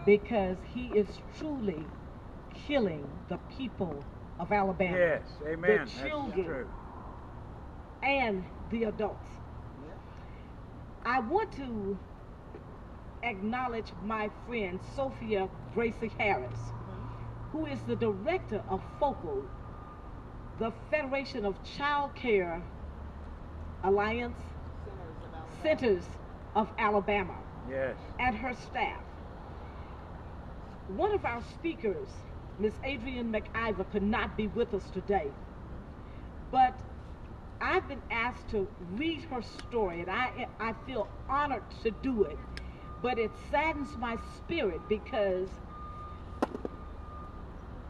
because he is truly killing the people of Alabama. Yes, amen. The children That's true. and the adults. I want to acknowledge my friend Sophia Bracy Harris, who is the director of FOCAL, the Federation of Child Care Alliance Centers of Alabama, Yes. and her staff. One of our speakers, Miss Adrienne McIver, could not be with us today, but I've been asked to read her story, and I feel honored to do it, but it saddens my spirit because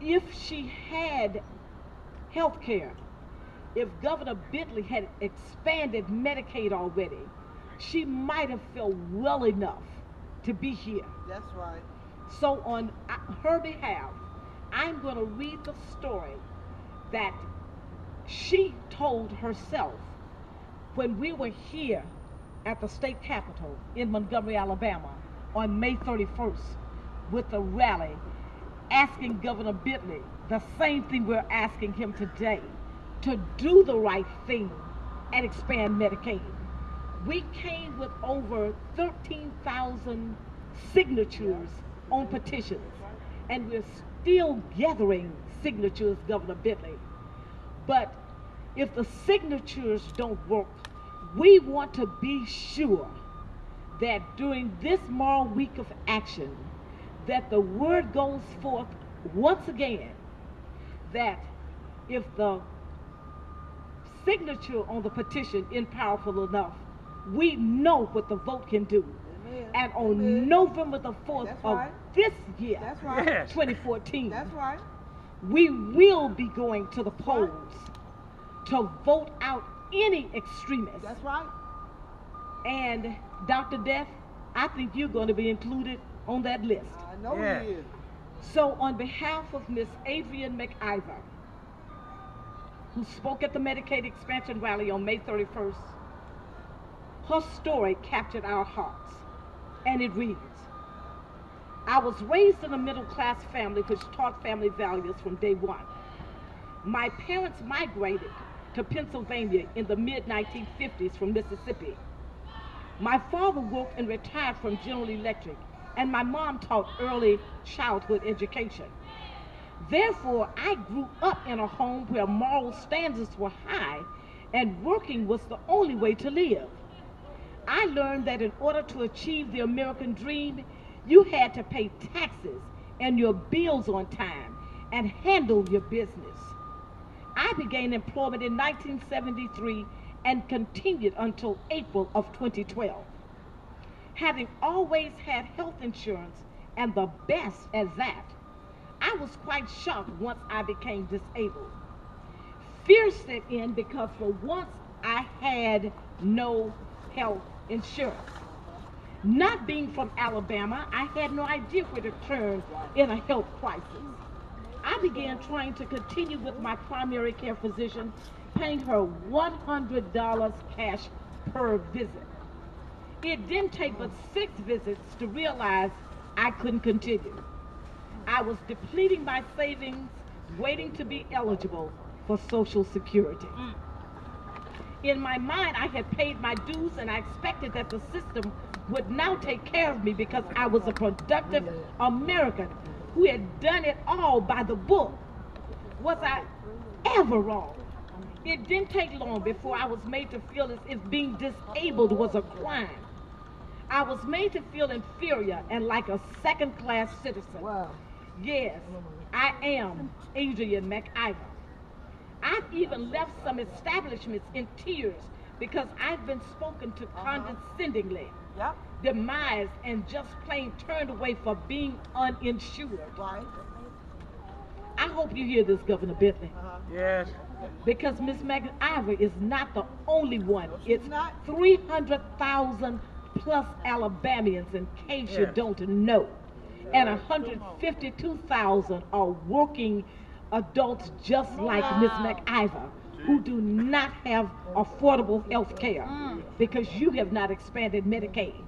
if she had health care, if Governor Bentley had expanded Medicaid already, she might have felt well enough to be here. That's right. So on her behalf, I'm going to read the story that she told herself when we were here at the state capitol in Montgomery, Alabama on May 31st with a rally asking Governor Bentley the same thing we're asking him today, to do the right thing and expand Medicaid. We came with over 13,000 signatures on petitions, and we're still gathering signatures, Governor Bentley. But if the signatures don't work, we want to be sure that during this moral week of action, that the word goes forth once again that if the signature on the petition isn't powerful enough, we know what the vote can do. Amen. And on Amen. November the 4th That's of right. this year, That's right. Yes. 2014, That's right. we will be going to the polls to vote out any extremists. That's right. And Dr. Death, I think you're going to be included on that list. I know Yeah. he is. So on behalf of Miss Adrienne McIver, who spoke at the Medicaid expansion rally on May 31st, her story captured our hearts, and it reads, I was raised in a middle-class family which taught family values from day one. My parents migrated to Pennsylvania in the mid-1950s from Mississippi. My father worked and retired from General Electric, and my mom taught early childhood education. Therefore, I grew up in a home where moral standards were high and working was the only way to live. I learned that in order to achieve the American dream, you had to pay taxes and your bills on time and handle your business. I began employment in 1973 and continued until April of 2012. Having always had health insurance, and the best at that, I was quite shocked once I became disabled. Fear set in because for once I had no health insurance. Not being from Alabama, I had no idea where to turn in a health crisis. I began trying to continue with my primary care physician, paying her $100 cash per visit. It didn't take but 6 visits to realize I couldn't continue. I was depleting my savings, waiting to be eligible for Social Security. In my mind, I had paid my dues and I expected that the system would now take care of me because I was a productive American who had done it all by the book. Was I ever wrong? It didn't take long before I was made to feel as if being disabled was a crime. I was made to feel inferior and like a second-class citizen. Wow. Yes, I am Adrienne McIver. I've even left some establishments in tears because I've been spoken to condescendingly, Yep. demised, and just plain turned away for being uninsured. Right. I hope you hear this, Governor Bentley, Yes. because Ms. McIver is not the only one. It's not. 300,000 plus Alabamians, in case you Yes. don't know. And 152,000 are working adults just like Ms. McIver, who do not have affordable health care because you have not expanded Medicaid.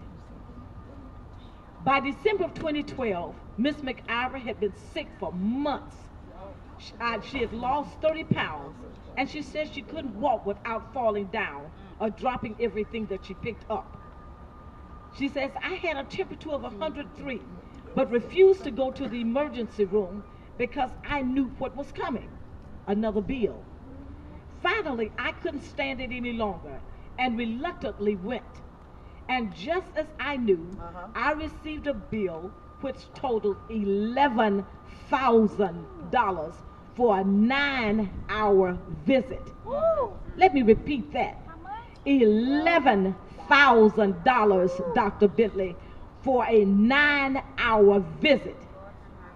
By December of 2012, Miss McIver had been sick for months. She had lost 30 pounds, and she said she couldn't walk without falling down or dropping everything that she picked up. She says, I had a temperature of 103, but refused to go to the emergency room because I knew what was coming, another bill. Finally, I couldn't stand it any longer and reluctantly went. And just as I knew, I received a bill which totaled $11,000 for a 9-hour visit. Woo. Let me repeat that. $11,000, Dr. Bentley, for a 9-hour visit.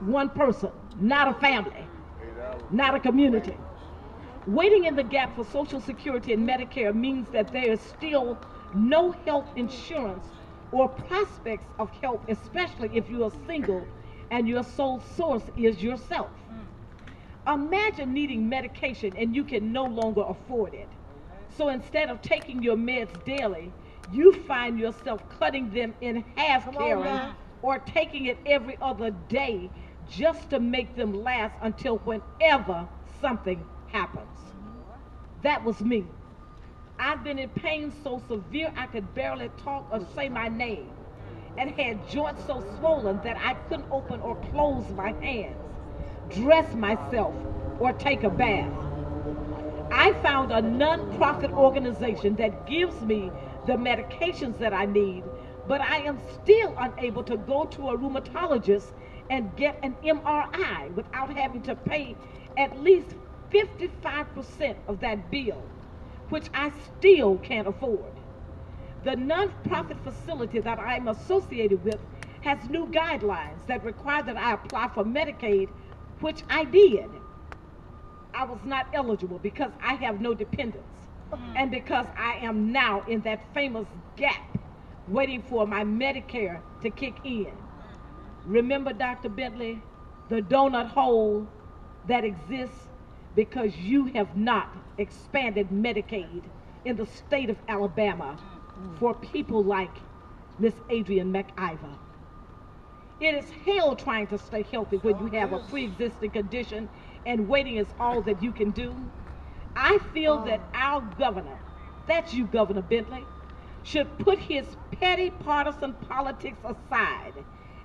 One person, not a family, not a community. Waiting in the gap for Social Security and Medicare means that there is still no health insurance or prospects of help, especially if you are single and your sole source is yourself. Imagine needing medication and you can no longer afford it. So instead of taking your meds daily, you find yourself cutting them in half, Karen, or taking it every other day just to make them last until whenever something happens. That was me. I've been in pain so severe I could barely talk or say my name, and had joints so swollen that I couldn't open or close my hands, dress myself, or take a bath. I found a non-profit organization that gives me the medications that I need, but I am still unable to go to a rheumatologist and get an MRI without having to pay at least 55% of that bill, which I still can't afford. The nonprofit facility that I'm associated with has new guidelines that require that I apply for Medicaid, which I did. I was not eligible because I have no dependents, and because I am now in that famous gap waiting for my Medicare to kick in. Remember, Dr. Bentley, the donut hole that exists because you have not expanded Medicaid in the state of Alabama for people like Miss Adrienne McIver. It is hell trying to stay healthy when you have a pre-existing condition and waiting is all that you can do. I feel that our governor, that's you, Governor Bentley, should put his petty partisan politics aside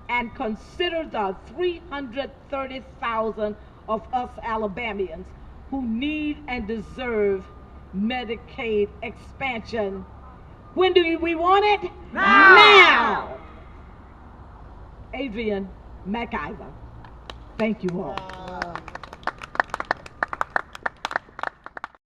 and consider the 330,000 of us Alabamians who need and deserve Medicaid expansion. When do we want it? Now! Adrienne McIver. Thank you all.